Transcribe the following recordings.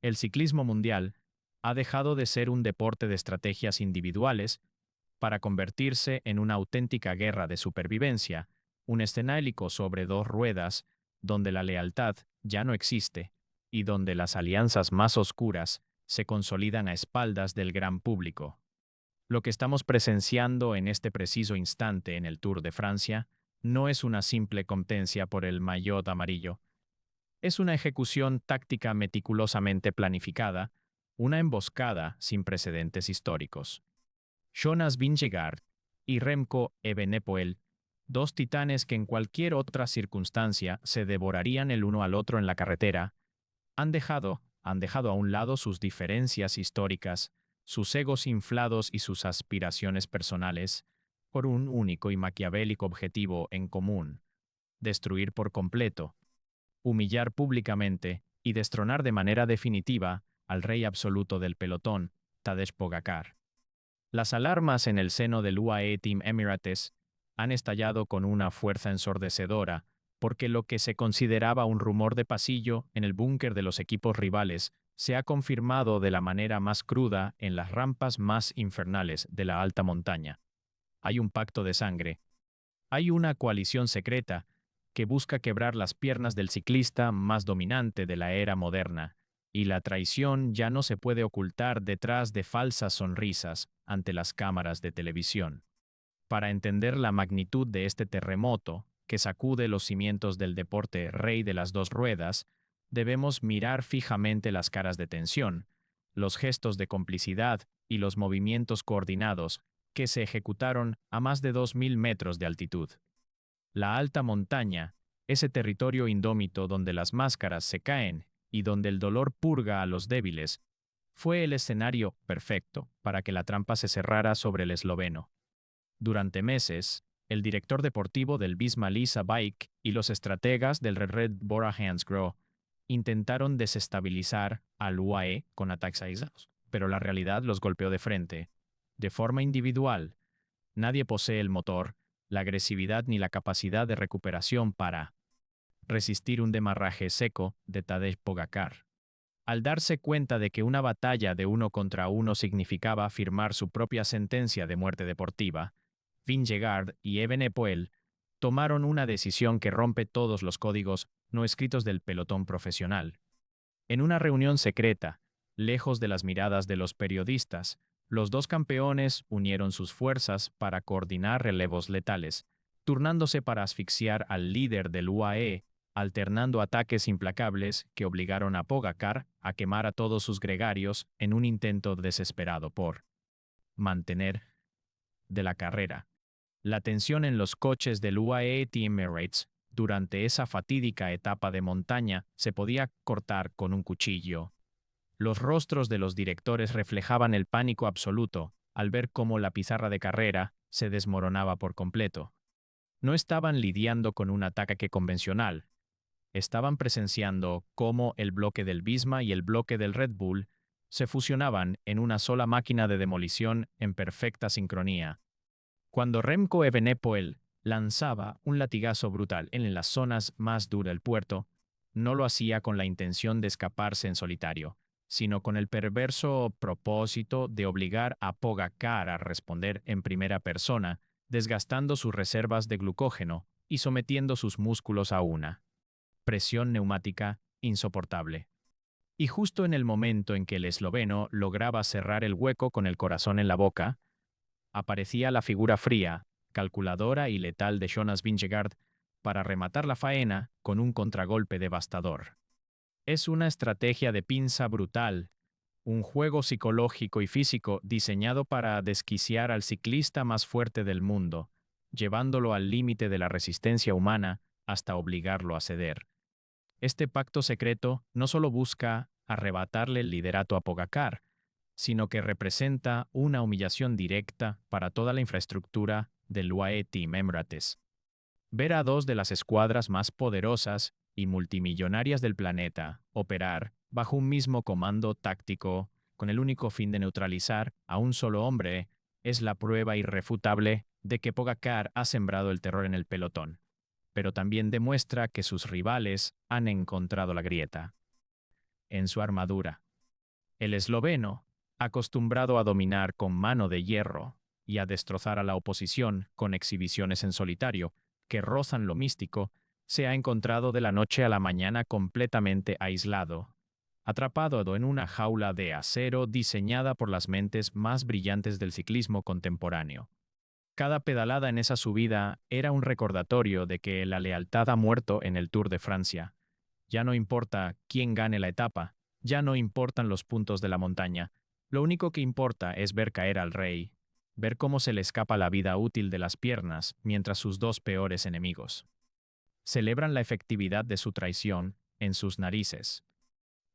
El ciclismo mundial ha dejado de ser un deporte de estrategias individuales para convertirse en una auténtica guerra de supervivencia, un escenario sobre dos ruedas donde la lealtad ya no existe y donde las alianzas más oscuras se consolidan a espaldas del gran público. Lo que estamos presenciando en este preciso instante en el Tour de Francia no es una simple competencia por el maillot amarillo. Es una ejecución táctica meticulosamente planificada, una emboscada sin precedentes históricos. Jonas Vingegaard y Remco Evenepoel, dos titanes que en cualquier otra circunstancia se devorarían el uno al otro en la carretera, han dejado a un lado sus diferencias históricas, sus egos inflados y sus aspiraciones personales, por un único y maquiavélico objetivo en común: destruir por completo, humillar públicamente y destronar de manera definitiva al rey absoluto del pelotón, Tadej Pogačar. Las alarmas en el seno del UAE Team Emirates han estallado con una fuerza ensordecedora, porque lo que se consideraba un rumor de pasillo en el búnker de los equipos rivales se ha confirmado de la manera más cruda en las rampas más infernales de la alta montaña. Hay un pacto de sangre. Hay una coalición secreta que busca quebrar las piernas del ciclista más dominante de la era moderna, y la traición ya no se puede ocultar detrás de falsas sonrisas ante las cámaras de televisión. Para entender la magnitud de este terremoto, que sacude los cimientos del deporte rey de las dos ruedas, debemos mirar fijamente las caras de tensión, los gestos de complicidad y los movimientos coordinados que se ejecutaron a más de 2000 metros de altitud. La alta montaña, ese territorio indómito donde las máscaras se caen y donde el dolor purga a los débiles, fue el escenario perfecto para que la trampa se cerrara sobre el esloveno. Durante meses, el director deportivo del Visma Lease Bike y los estrategas del Red Bora Hansgrohe intentaron desestabilizar al UAE con ataques aislados, pero la realidad los golpeó de frente. De forma individual, nadie posee el motor, la agresividad ni la capacidad de recuperación para resistir un demarraje seco de Tadej Pogačar. Al darse cuenta de que una batalla de uno contra uno significaba firmar su propia sentencia de muerte deportiva, Vingegaard y Evenepoel tomaron una decisión que rompe todos los códigos no escritos del pelotón profesional. En una reunión secreta, lejos de las miradas de los periodistas, los dos campeones unieron sus fuerzas para coordinar relevos letales, turnándose para asfixiar al líder del UAE, alternando ataques implacables que obligaron a Pogačar a quemar a todos sus gregarios en un intento desesperado por mantener de la carrera. La tensión en los coches del UAE Team Emirates durante esa fatídica etapa de montaña se podía cortar con un cuchillo. Los rostros de los directores reflejaban el pánico absoluto al ver cómo la pizarra de carrera se desmoronaba por completo. No estaban lidiando con un ataque convencional. Estaban presenciando cómo el bloque del Visma y el bloque del Red Bull se fusionaban en una sola máquina de demolición en perfecta sincronía. Cuando Remco Evenepoel lanzaba un latigazo brutal en las zonas más duras del puerto, no lo hacía con la intención de escaparse en solitario, sino con el perverso propósito de obligar a Pogačar a responder en primera persona, desgastando sus reservas de glucógeno y sometiendo sus músculos a una presión neumática insoportable. Y justo en el momento en que el esloveno lograba cerrar el hueco con el corazón en la boca, aparecía la figura fría, calculadora y letal de Jonas Vingegaard para rematar la faena con un contragolpe devastador. Es una estrategia de pinza brutal, un juego psicológico y físico diseñado para desquiciar al ciclista más fuerte del mundo, llevándolo al límite de la resistencia humana hasta obligarlo a ceder. Este pacto secreto no solo busca arrebatarle el liderato a Pogačar, sino que representa una humillación directa para toda la infraestructura del UAE Team Emirates. Ver a dos de las escuadras más poderosas y multimillonarias del planeta operar bajo un mismo comando táctico con el único fin de neutralizar a un solo hombre es la prueba irrefutable de que Pogačar ha sembrado el terror en el pelotón, pero también demuestra que sus rivales han encontrado la grieta en su armadura. El esloveno, acostumbrado a dominar con mano de hierro y a destrozar a la oposición con exhibiciones en solitario que rozan lo místico, se ha encontrado de la noche a la mañana completamente aislado, atrapado en una jaula de acero diseñada por las mentes más brillantes del ciclismo contemporáneo. Cada pedalada en esa subida era un recordatorio de que la lealtad ha muerto en el Tour de Francia. Ya no importa quién gane la etapa, ya no importan los puntos de la montaña. Lo único que importa es ver caer al rey, ver cómo se le escapa la vida útil de las piernas mientras sus dos peores enemigos celebran la efectividad de su traición en sus narices.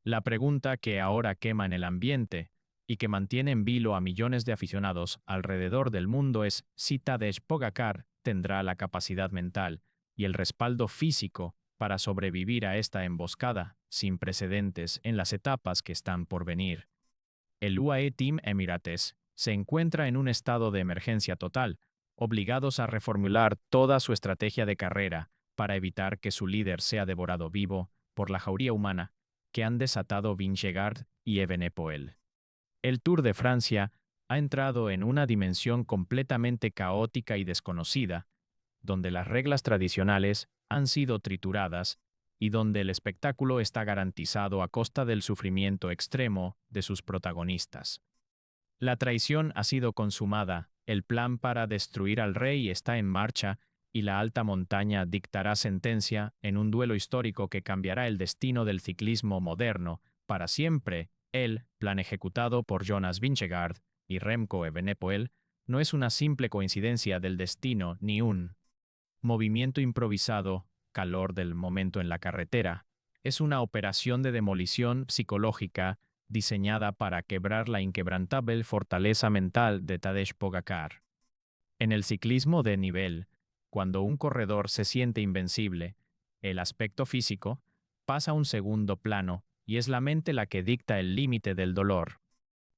La pregunta que ahora quema en el ambiente y que mantiene en vilo a millones de aficionados alrededor del mundo es si Tadej Pogačar tendrá la capacidad mental y el respaldo físico para sobrevivir a esta emboscada sin precedentes en las etapas que están por venir. El UAE Team Emirates se encuentra en un estado de emergencia total, obligados a reformular toda su estrategia de carrera para evitar que su líder sea devorado vivo por la jauría humana que han desatado Vingegaard y Evenepoel. El Tour de Francia ha entrado en una dimensión completamente caótica y desconocida, donde las reglas tradicionales han sido trituradas y donde el espectáculo está garantizado a costa del sufrimiento extremo de sus protagonistas. La traición ha sido consumada, el plan para destruir al rey está en marcha y la alta montaña dictará sentencia en un duelo histórico que cambiará el destino del ciclismo moderno para siempre. El plan ejecutado por Jonas Vingegaard y Remco Evenepoel no es una simple coincidencia del destino ni un movimiento improvisado, calor del momento en la carretera. Es una operación de demolición psicológica diseñada para quebrar la inquebrantable fortaleza mental de Tadej Pogačar. En el ciclismo de nivel, cuando un corredor se siente invencible, el aspecto físico pasa a un segundo plano y es la mente la que dicta el límite del dolor.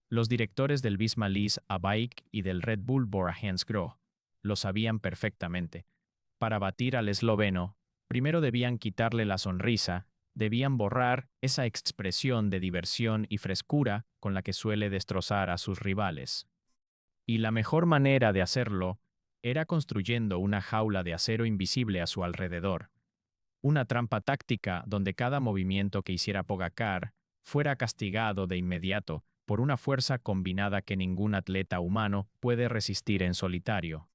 Los directores del Visma-Lease a Bike y del Red Bull Bora Hansgrohe lo sabían perfectamente. Para batir al esloveno, primero debían quitarle la sonrisa, debían borrar esa expresión de diversión y frescura con la que suele destrozar a sus rivales. Y la mejor manera de hacerlo era construyendo una jaula de acero invisible a su alrededor, una trampa táctica donde cada movimiento que hiciera Pogačar fuera castigado de inmediato por una fuerza combinada que ningún atleta humano puede resistir en solitario.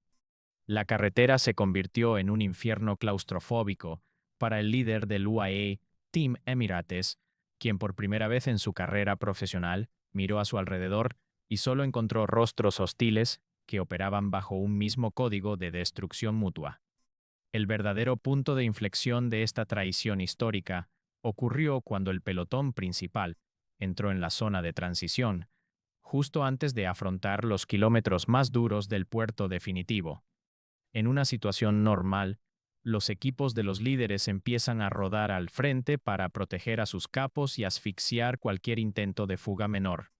La carretera se convirtió en un infierno claustrofóbico para el líder del UAE Team Emirates, quien por primera vez en su carrera profesional miró a su alrededor y solo encontró rostros hostiles que operaban bajo un mismo código de destrucción mutua. El verdadero punto de inflexión de esta traición histórica ocurrió cuando el pelotón principal entró en la zona de transición, justo antes de afrontar los kilómetros más duros del puerto definitivo. En una situación normal, los equipos de los líderes empiezan a rodar al frente para proteger a sus capos y asfixiar cualquier intento de fuga menor.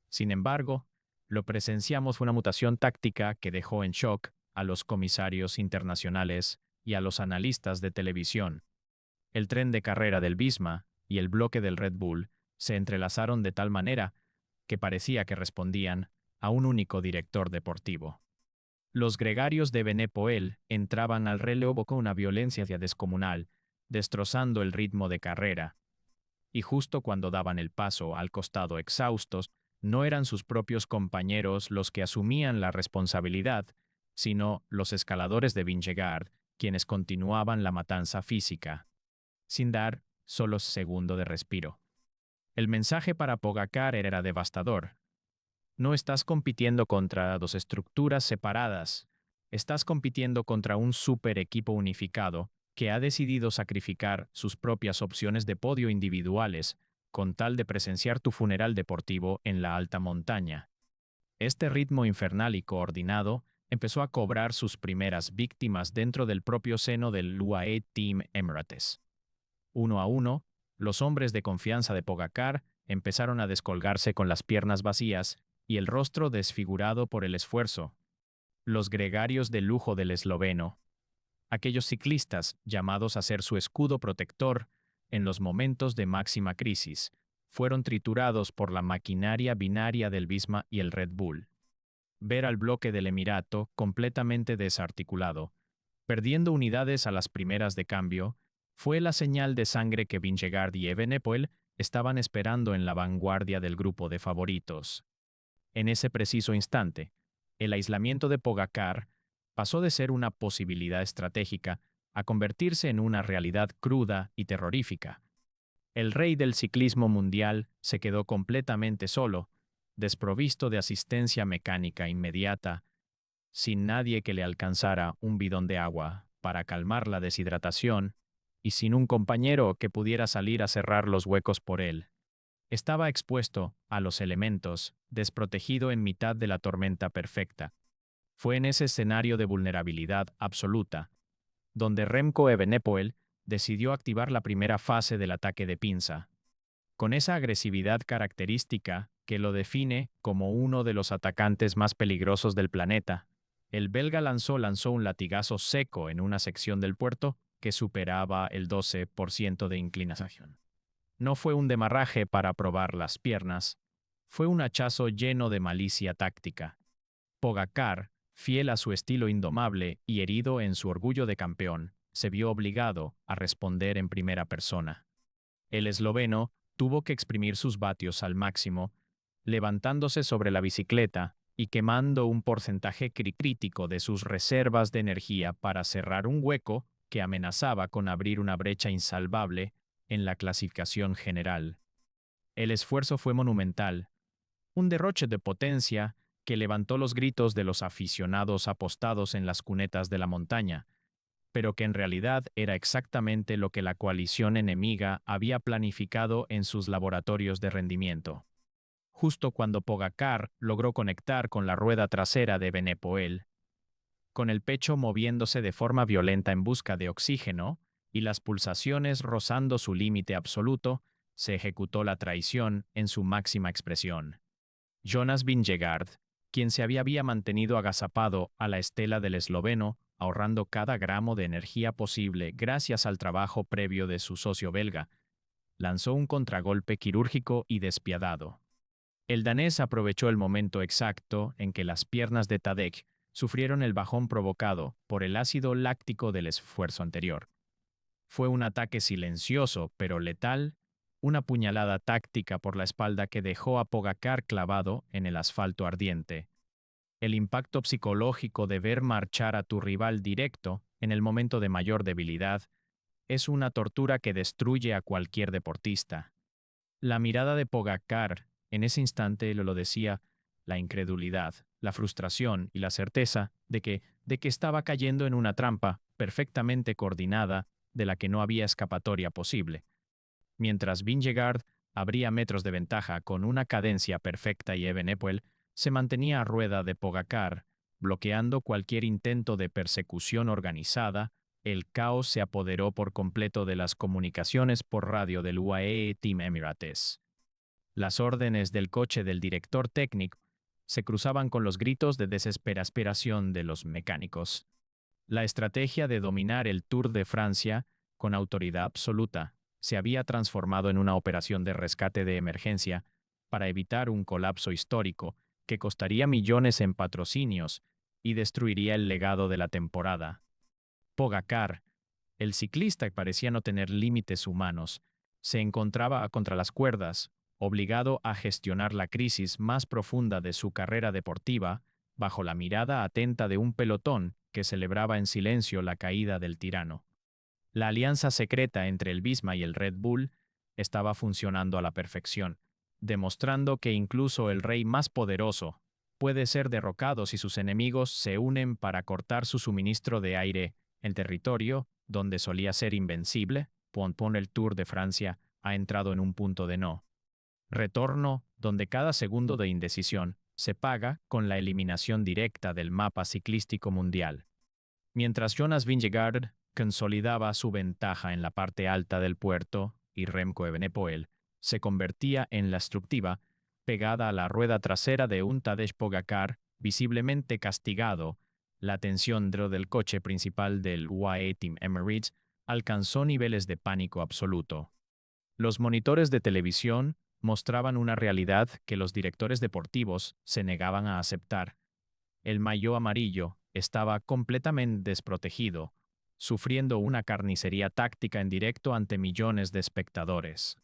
Sin embargo, lo presenciamos una mutación táctica que dejó en shock a los comisarios internacionales y a los analistas de televisión. El tren de carrera del Visma y el bloque del Red Bull se entrelazaron de tal manera que parecía que respondían a un único director deportivo. Los gregarios de Evenepoel entraban al relevo con una violencia descomunal, destrozando el ritmo de carrera. Y justo cuando daban el paso al costado exhaustos, no eran sus propios compañeros los que asumían la responsabilidad, sino los escaladores de Vingegaard, quienes continuaban la matanza física, sin dar solo segundo de respiro. El mensaje para Pogačar era devastador. No estás compitiendo contra dos estructuras separadas, estás compitiendo contra un super equipo unificado que ha decidido sacrificar sus propias opciones de podio individuales con tal de presenciar tu funeral deportivo en la alta montaña. Este ritmo infernal y coordinado empezó a cobrar sus primeras víctimas dentro del propio seno del UAE Team Emirates. Uno a uno, los hombres de confianza de Pogačar empezaron a descolgarse con las piernas vacías y el rostro desfigurado por el esfuerzo. Los gregarios de lujo del esloveno, aquellos ciclistas llamados a ser su escudo protector en los momentos de máxima crisis, fueron triturados por la maquinaria binaria del Visma y el Red Bull. Ver al bloque del Emirato completamente desarticulado, perdiendo unidades a las primeras de cambio, fue la señal de sangre que Vingegaard y Evenepoel estaban esperando en la vanguardia del grupo de favoritos. En ese preciso instante, el aislamiento de Pogacar pasó de ser una posibilidad estratégica a convertirse en una realidad cruda y terrorífica. El rey del ciclismo mundial se quedó completamente solo, desprovisto de asistencia mecánica inmediata, sin nadie que le alcanzara un bidón de agua para calmar la deshidratación y sin un compañero que pudiera salir a cerrar los huecos por él. Estaba expuesto a los elementos, desprotegido en mitad de la tormenta perfecta. Fue en ese escenario de vulnerabilidad absoluta, donde Remco Evenepoel decidió activar la primera fase del ataque de pinza, con esa agresividad característica que lo define como uno de los atacantes más peligrosos del planeta. El belga lanzó un latigazo seco en una sección del puerto que superaba el 12% de inclinación. No fue un demarraje para probar las piernas, fue un hachazo lleno de malicia táctica. Pogacar, fiel a su estilo indomable y herido en su orgullo de campeón, se vio obligado a responder en primera persona. El esloveno tuvo que exprimir sus vatios al máximo, levantándose sobre la bicicleta y quemando un porcentaje crítico de sus reservas de energía para cerrar un hueco que amenazaba con abrir una brecha insalvable en la clasificación general. El esfuerzo fue monumental, un derroche de potencia que levantó los gritos de los aficionados apostados en las cunetas de la montaña, pero que en realidad era exactamente lo que la coalición enemiga había planificado en sus laboratorios de rendimiento. Justo cuando Pogacar logró conectar con la rueda trasera de Evenepoel, con el pecho moviéndose de forma violenta en busca de oxígeno y las pulsaciones rozando su límite absoluto, se ejecutó la traición en su máxima expresión. Jonas Vingegaard, quien se había mantenido agazapado a la estela del esloveno, ahorrando cada gramo de energía posible gracias al trabajo previo de su socio belga, lanzó un contragolpe quirúrgico y despiadado. El danés aprovechó el momento exacto en que las piernas de Tadej sufrieron el bajón provocado por el ácido láctico del esfuerzo anterior. Fue un ataque silencioso pero letal, una puñalada táctica por la espalda que dejó a Pogacar clavado en el asfalto ardiente. El impacto psicológico de ver marchar a tu rival directo en el momento de mayor debilidad es una tortura que destruye a cualquier deportista. La mirada de Pogacar en ese instante lo decía, la incredulidad, la frustración y la certeza de que estaba cayendo en una trampa perfectamente coordinada de la que no había escapatoria posible. Mientras Vingegaard abría metros de ventaja con una cadencia perfecta y Evenepoel se mantenía a rueda de Pogacar, bloqueando cualquier intento de persecución organizada, el caos se apoderó por completo de las comunicaciones por radio del UAE Team Emirates. Las órdenes del coche del director técnico se cruzaban con los gritos de desesperación de los mecánicos. La estrategia de dominar el Tour de Francia con autoridad absoluta se había transformado en una operación de rescate de emergencia para evitar un colapso histórico que costaría millones en patrocinios y destruiría el legado de la temporada. Pogacar, el ciclista que parecía no tener límites humanos, se encontraba contra las cuerdas, obligado a gestionar la crisis más profunda de su carrera deportiva, bajo la mirada atenta de un pelotón que celebraba en silencio la caída del tirano. La alianza secreta entre el Visma y el Red Bull estaba funcionando a la perfección, demostrando que incluso el rey más poderoso puede ser derrocado si sus enemigos se unen para cortar su suministro de aire. El territorio, donde solía ser invencible, pone el Tour de Francia, ha entrado en un punto de no retorno, donde cada segundo de indecisión se paga con la eliminación directa del mapa ciclístico mundial. Mientras Jonas Vingegaard consolidaba su ventaja en la parte alta del puerto y Remco Evenepoel se convertía en la estructiva pegada a la rueda trasera de un Tadej Pogacar visiblemente castigado, la tensión dentro del coche principal del UAE Team Emirates alcanzó niveles de pánico absoluto. Los monitores de televisión mostraban una realidad que los directores deportivos se negaban a aceptar. El maillot amarillo estaba completamente desprotegido, sufriendo una carnicería táctica en directo ante millones de espectadores.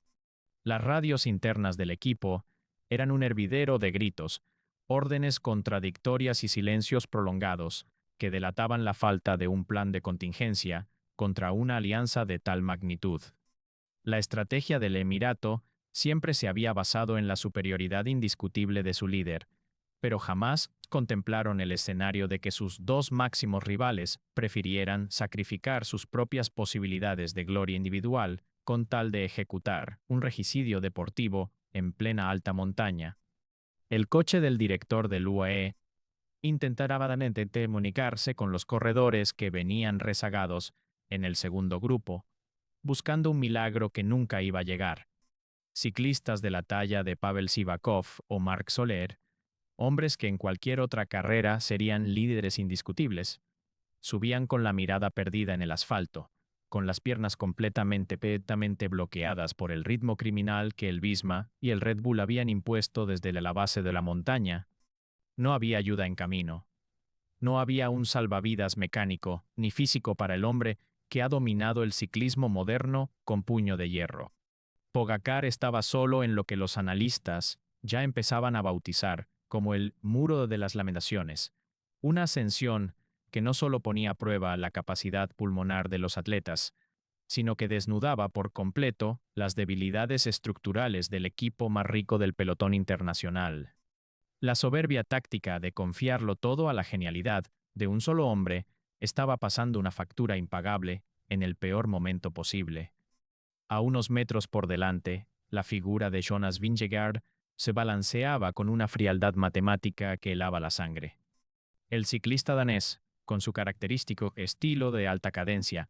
Las radios internas del equipo eran un hervidero de gritos, órdenes contradictorias y silencios prolongados que delataban la falta de un plan de contingencia contra una alianza de tal magnitud. La estrategia del Emirato siempre se había basado en la superioridad indiscutible de su líder, pero jamás contemplaron el escenario de que sus dos máximos rivales prefirieran sacrificar sus propias posibilidades de gloria individual con tal de ejecutar un regicidio deportivo en plena alta montaña. El coche del director del UAE intentaba vanamente comunicarse con los corredores que venían rezagados en el segundo grupo, buscando un milagro que nunca iba a llegar. Ciclistas de la talla de Pavel Sivakov o Marc Soler, hombres que en cualquier otra carrera serían líderes indiscutibles, subían con la mirada perdida en el asfalto, con las piernas completamente bloqueadas por el ritmo criminal que el Visma y el Red Bull habían impuesto desde la base de la montaña. No había ayuda en camino. No había un salvavidas mecánico ni físico para el hombre que ha dominado el ciclismo moderno con puño de hierro. Pogacar estaba solo en lo que los analistas ya empezaban a bautizar como el Muro de las Lamentaciones, una ascensión que no solo ponía a prueba la capacidad pulmonar de los atletas, sino que desnudaba por completo las debilidades estructurales del equipo más rico del pelotón internacional. La soberbia táctica de confiarlo todo a la genialidad de un solo hombre estaba pasando una factura impagable en el peor momento posible. A unos metros por delante, la figura de Jonas Vingegaard se balanceaba con una frialdad matemática que helaba la sangre. El ciclista danés, con su característico estilo de alta cadencia,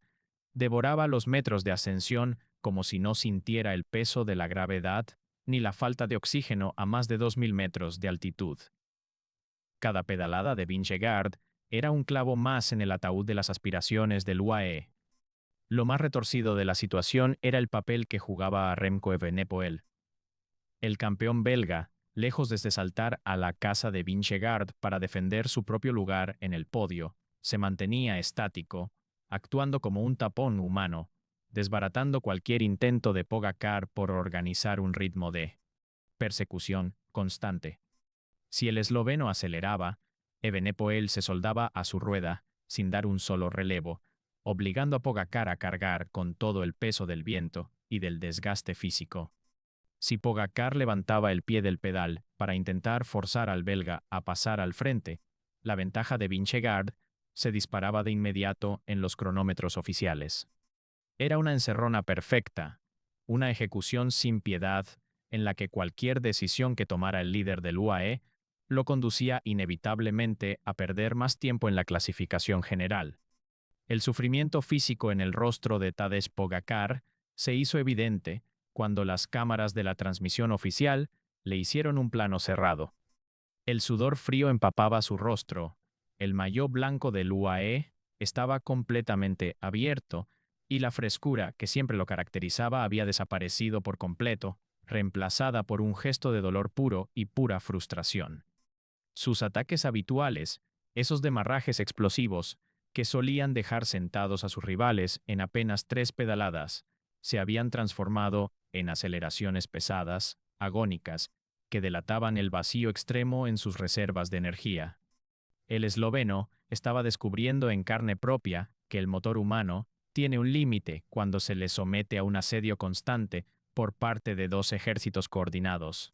devoraba los metros de ascensión como si no sintiera el peso de la gravedad ni la falta de oxígeno a más de 2000 metros de altitud. Cada pedalada de Vingegaard era un clavo más en el ataúd de las aspiraciones del UAE. Lo más retorcido de la situación era el papel que jugaba a Remco Evenepoel. El campeón belga, lejos de saltar a la casa de Vingegaard para defender su propio lugar en el podio, se mantenía estático, actuando como un tapón humano, desbaratando cualquier intento de Pogacar por organizar un ritmo de persecución constante. Si el esloveno aceleraba, Evenepoel se soldaba a su rueda, sin dar un solo relevo, obligando a Pogacar a cargar con todo el peso del viento y del desgaste físico. Si Pogacar levantaba el pie del pedal para intentar forzar al belga a pasar al frente, la ventaja de Vingegaard se disparaba de inmediato en los cronómetros oficiales. Era una encerrona perfecta, una ejecución sin piedad en la que cualquier decisión que tomara el líder del UAE lo conducía inevitablemente a perder más tiempo en la clasificación general. El sufrimiento físico en el rostro de Tadej Pogacar se hizo evidente cuando las cámaras de la transmisión oficial le hicieron un plano cerrado. El sudor frío empapaba su rostro, el maillot blanco del UAE estaba completamente abierto y la frescura que siempre lo caracterizaba había desaparecido por completo, reemplazada por un gesto de dolor puro y pura frustración. Sus ataques habituales, esos demarrajes explosivos, que solían dejar sentados a sus rivales en apenas 3 pedaladas, se habían transformado en aceleraciones pesadas, agónicas, que delataban el vacío extremo en sus reservas de energía. El esloveno estaba descubriendo en carne propia que el motor humano tiene un límite cuando se le somete a un asedio constante por parte de dos ejércitos coordinados.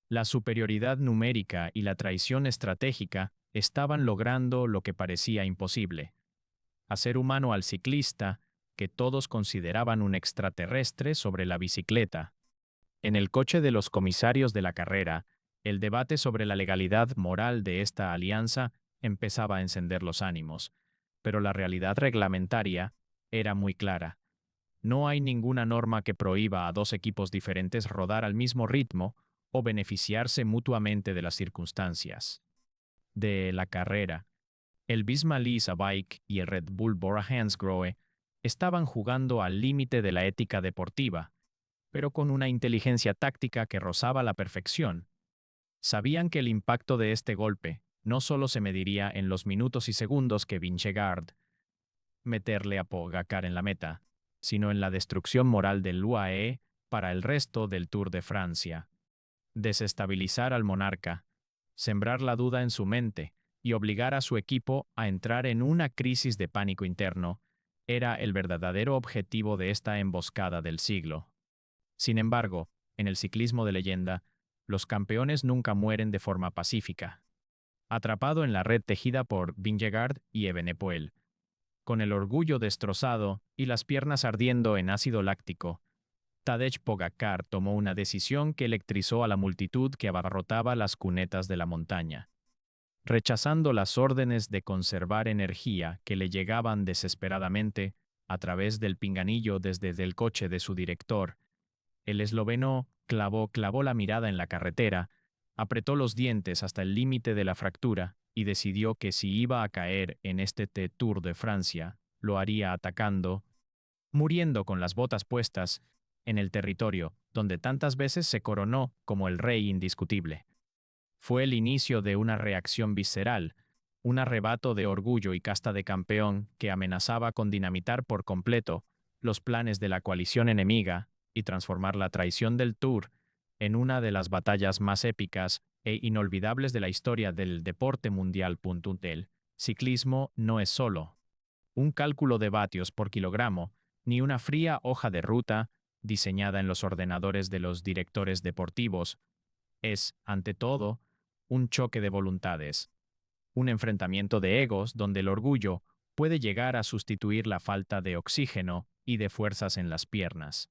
La superioridad numérica y la traición estratégica estaban logrando lo que parecía imposible: hacer humano al ciclista que todos consideraban un extraterrestre sobre la bicicleta. En el coche de los comisarios de la carrera, el debate sobre la legalidad moral de esta alianza empezaba a encender los ánimos, pero la realidad reglamentaria era muy clara. No hay ninguna norma que prohíba a dos equipos diferentes rodar al mismo ritmo o beneficiarse mutuamente de las circunstancias de la carrera. El Visma Lease a Bike y el Red Bull Bora Hansgrohe estaban jugando al límite de la ética deportiva, pero con una inteligencia táctica que rozaba la perfección. Sabían que el impacto de este golpe no solo se mediría en los minutos y segundos que Vingegaard meterle a Pogacar en la meta, sino en la destrucción moral del UAE para el resto del Tour de Francia. Desestabilizar al monarca, sembrar la duda en su mente y obligar a su equipo a entrar en una crisis de pánico interno era el verdadero objetivo de esta emboscada del siglo. Sin embargo, en el ciclismo de leyenda, los campeones nunca mueren de forma pacífica. Atrapado en la red tejida por Vingegaard y Evenepoel, con el orgullo destrozado y las piernas ardiendo en ácido láctico, Tadej Pogacar tomó una decisión que electrizó a la multitud que abarrotaba las cunetas de la montaña. Rechazando las órdenes de conservar energía que le llegaban desesperadamente a través del pinganillo desde el coche de su director, el esloveno clavó la mirada en la carretera, apretó los dientes hasta el límite de la fractura y decidió que si iba a caer en este Tour de Francia, lo haría atacando, muriendo con las botas puestas, en el territorio donde tantas veces se coronó como el rey indiscutible. Fue el inicio de una reacción visceral, un arrebato de orgullo y casta de campeón que amenazaba con dinamitar por completo los planes de la coalición enemiga y transformar la traición del Tour en una de las batallas más épicas e inolvidables de la historia del deporte mundial. El ciclismo no es solo un cálculo de vatios por kilogramo, ni una fría hoja de ruta diseñada en los ordenadores de los directores deportivos. Es, ante todo, un choque de voluntades, un enfrentamiento de egos donde el orgullo puede llegar a sustituir la falta de oxígeno y de fuerzas en las piernas.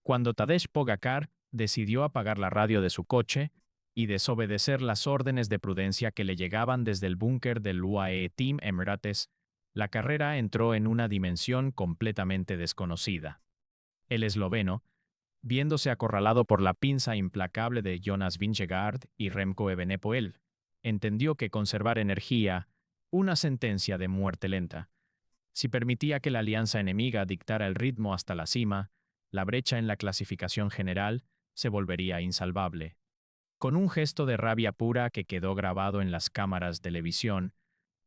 Cuando Tadej Pogacar decidió apagar la radio de su coche y desobedecer las órdenes de prudencia que le llegaban desde el búnker del UAE Team Emirates, la carrera entró en una dimensión completamente desconocida. El esloveno, viéndose acorralado por la pinza implacable de Jonas Vingegaard y Remco Evenepoel, entendió que conservar energía, una sentencia de muerte lenta. Si permitía que la alianza enemiga dictara el ritmo hasta la cima, la brecha en la clasificación general se volvería insalvable. Con un gesto de rabia pura que quedó grabado en las cámaras de televisión,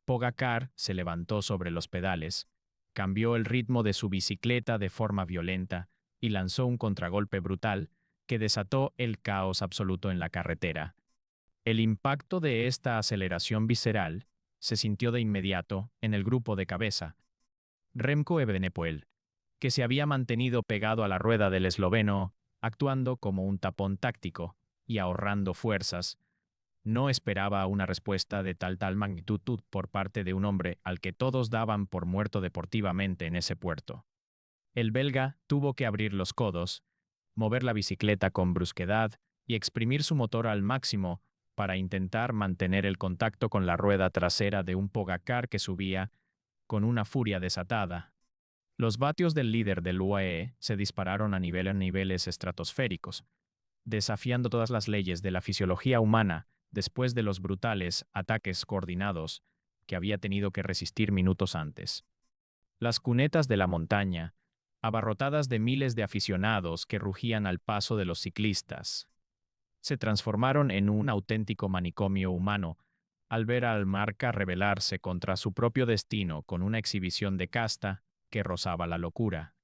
Pogacar se levantó sobre los pedales, cambió el ritmo de su bicicleta de forma violenta y lanzó un contragolpe brutal que desató el caos absoluto en la carretera. El impacto de esta aceleración visceral se sintió de inmediato en el grupo de cabeza. Remco Evenepoel, que se había mantenido pegado a la rueda del esloveno, actuando como un tapón táctico y ahorrando fuerzas, no esperaba una respuesta de tal magnitud por parte de un hombre al que todos daban por muerto deportivamente en ese puerto. El belga tuvo que abrir los codos, mover la bicicleta con brusquedad y exprimir su motor al máximo para intentar mantener el contacto con la rueda trasera de un Pogacar que subía con una furia desatada. Los vatios del líder del UAE se dispararon a niveles estratosféricos, desafiando todas las leyes de la fisiología humana después de los brutales ataques coordinados que había tenido que resistir minutos antes. Las cunetas de la montaña, abarrotadas de miles de aficionados que rugían al paso de los ciclistas, se transformaron en un auténtico manicomio humano al ver al Marca rebelarse contra su propio destino con una exhibición de casta que rozaba la locura.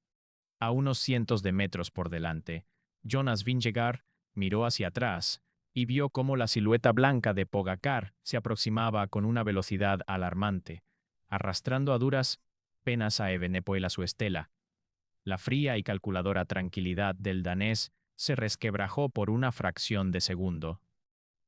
A unos cientos de metros por delante, Jonas Vingegaard miró hacia atrás y vio cómo la silueta blanca de Pogacar se aproximaba con una velocidad alarmante, arrastrando a duras penas a Evenepoel a su estela. La fría y calculadora tranquilidad del danés se resquebrajó por una fracción de segundo.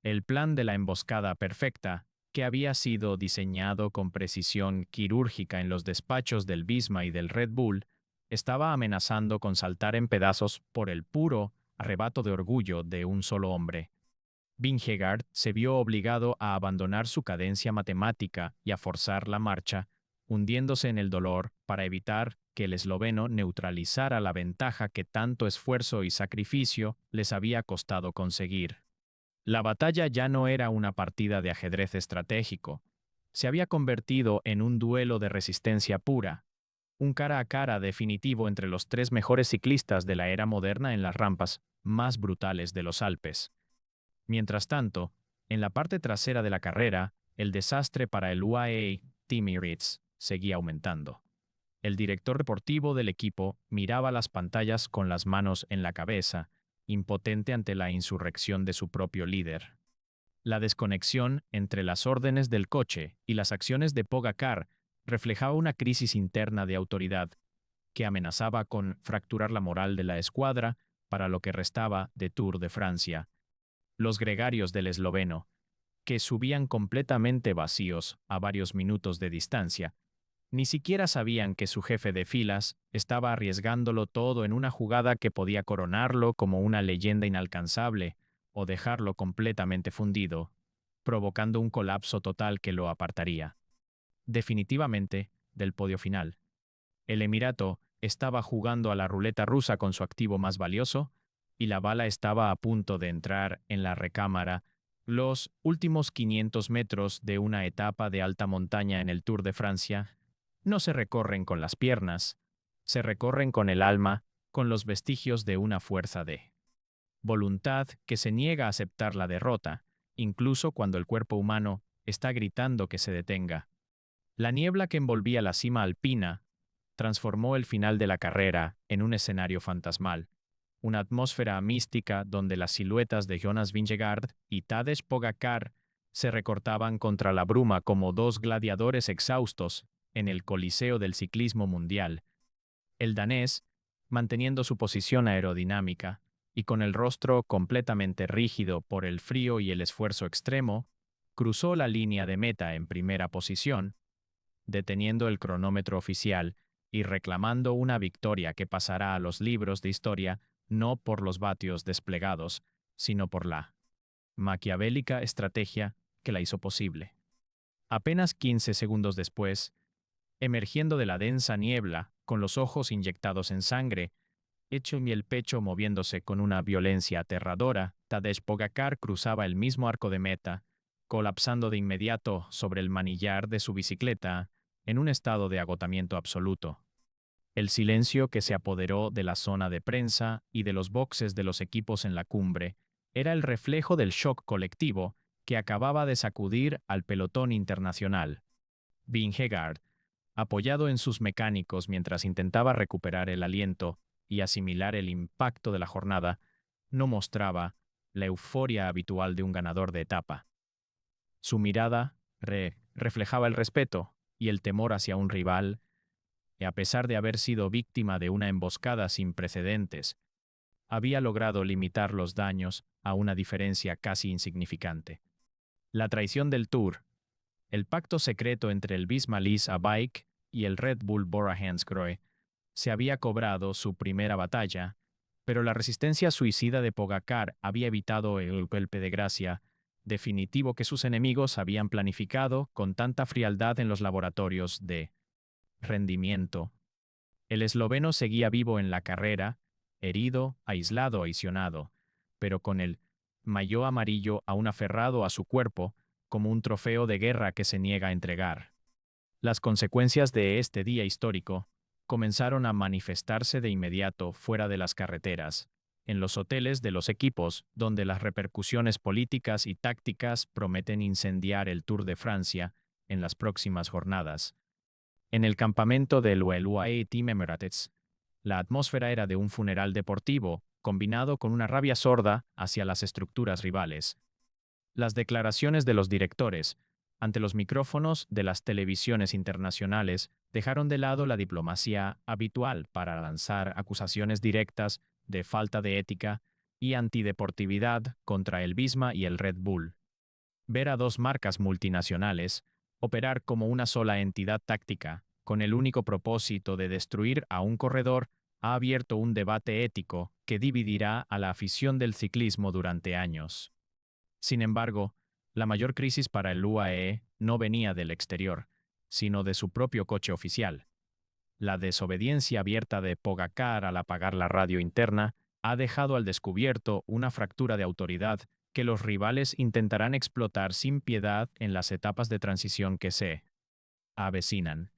El plan de la emboscada perfecta, que había sido diseñado con precisión quirúrgica en los despachos del Visma y del Red Bull, estaba amenazando con saltar en pedazos por el puro arrebato de orgullo de un solo hombre. Vingegaard se vio obligado a abandonar su cadencia matemática y a forzar la marcha, hundiéndose en el dolor para evitar que el esloveno neutralizara la ventaja que tanto esfuerzo y sacrificio les había costado conseguir. La batalla ya no era una partida de ajedrez estratégico, se había convertido en un duelo de resistencia pura. un cara a cara definitivo entre los tres mejores ciclistas de la era moderna en las rampas más brutales de los Alpes. Mientras tanto, en la parte trasera de la carrera, el desastre para el UAE Team Emirates seguía aumentando. El director deportivo del equipo miraba las pantallas con las manos en la cabeza, impotente ante la insurrección de su propio líder. La desconexión entre las órdenes del coche y las acciones de Pogacar reflejaba una crisis interna de autoridad que amenazaba con fracturar la moral de la escuadra para lo que restaba de Tour de Francia. Los gregarios del esloveno, que subían completamente vacíos a varios minutos de distancia, ni siquiera sabían que su jefe de filas estaba arriesgándolo todo en una jugada que podía coronarlo como una leyenda inalcanzable o dejarlo completamente fundido, provocando un colapso total que lo apartaría definitivamente del podio final. El Emirato estaba jugando a la ruleta rusa con su activo más valioso y la bala estaba a punto de entrar en la recámara. Los últimos 500 metros de una etapa de alta montaña en el Tour de Francia no se recorren con las piernas, se recorren con el alma, con los vestigios de una fuerza de voluntad que se niega a aceptar la derrota, incluso cuando el cuerpo humano está gritando que se detenga. La niebla que envolvía la cima alpina transformó el final de la carrera en un escenario fantasmal, una atmósfera mística donde las siluetas de Jonas Vingegaard y Tadej Pogacar se recortaban contra la bruma como dos gladiadores exhaustos en el Coliseo del ciclismo mundial. El danés, manteniendo su posición aerodinámica y con el rostro completamente rígido por el frío y el esfuerzo extremo, cruzó la línea de meta en primera posición, deteniendo el cronómetro oficial y reclamando una victoria que pasará a los libros de historia no por los vatios desplegados, sino por la maquiavélica estrategia que la hizo posible. Apenas 15 segundos después, emergiendo de la densa niebla, con los ojos inyectados en sangre, hecho y el pecho moviéndose con una violencia aterradora, Tadej Pogacar cruzaba el mismo arco de meta, colapsando de inmediato sobre el manillar de su bicicleta, en un estado de agotamiento absoluto. El silencio que se apoderó de la zona de prensa y de los boxes de los equipos en la cumbre era el reflejo del shock colectivo que acababa de sacudir al pelotón internacional. Vingegaard, apoyado en sus mecánicos mientras intentaba recuperar el aliento y asimilar el impacto de la jornada, no mostraba la euforia habitual de un ganador de etapa. Su mirada reflejaba el respeto y el temor hacia un rival, y a pesar de haber sido víctima de una emboscada sin precedentes, había logrado limitar los daños a una diferencia casi insignificante. La traición del Tour, el pacto secreto entre el Bismalis a Bike y el Red Bull Bora Hansgrohe, se había cobrado su primera batalla, pero la resistencia suicida de Pogacar había evitado el golpe de gracia definitivo que sus enemigos habían planificado con tanta frialdad en los laboratorios de rendimiento. El esloveno seguía vivo en la carrera, herido, aislado, aisionado, pero con el maillot amarillo aún aferrado a su cuerpo como un trofeo de guerra que se niega a entregar. Las consecuencias de este día histórico comenzaron a manifestarse de inmediato fuera de las carreteras, en los hoteles de los equipos, donde las repercusiones políticas y tácticas prometen incendiar el Tour de Francia en las próximas jornadas. En el campamento del UAE Team Emirates, la atmósfera era de un funeral deportivo, combinado con una rabia sorda hacia las estructuras rivales. Las declaraciones de los directores, ante los micrófonos de las televisiones internacionales, dejaron de lado la diplomacia habitual para lanzar acusaciones directas de falta de ética y antideportividad contra el Visma y el Red Bull. Ver a dos marcas multinacionales operar como una sola entidad táctica, con el único propósito de destruir a un corredor, ha abierto un debate ético que dividirá a la afición del ciclismo durante años. Sin embargo, la mayor crisis para el UAE no venía del exterior, sino de su propio coche oficial. La desobediencia abierta de Pogacar al apagar la radio interna ha dejado al descubierto una fractura de autoridad que los rivales intentarán explotar sin piedad en las etapas de transición que se avecinan.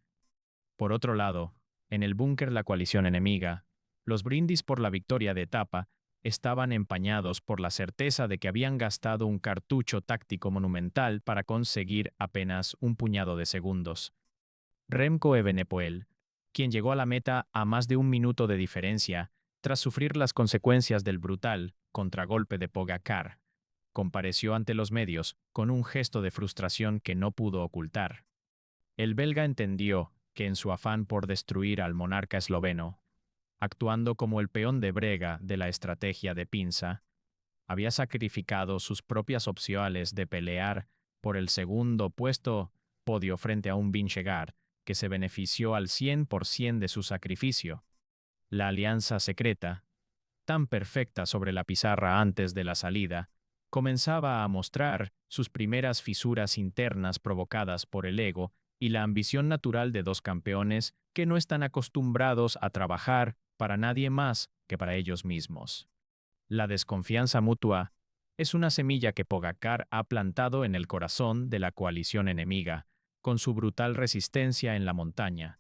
Por otro lado, En el búnker la coalición enemiga, los brindis por la victoria de etapa estaban empañados por la certeza de que habían gastado un cartucho táctico monumental para conseguir apenas un puñado de segundos. Remco Evenepoel, quien llegó a la meta a más de un minuto de diferencia, tras sufrir las consecuencias del brutal contragolpe de Pogacar, compareció ante los medios con un gesto de frustración que no pudo ocultar. El belga entendió que en su afán por destruir al monarca esloveno, actuando como el peón de brega de la estrategia de pinza, había sacrificado sus propias opciones de pelear por el segundo puesto podio frente a un Vingegaard que se benefició al 100% de su sacrificio. La alianza secreta, tan perfecta sobre la pizarra antes de la salida, comenzaba a mostrar sus primeras fisuras internas provocadas por el ego y la ambición natural de dos campeones que no están acostumbrados a trabajar para nadie más que para ellos mismos. La desconfianza mutua es una semilla que Pogacar ha plantado en el corazón de la coalición enemiga, con su brutal resistencia en la montaña,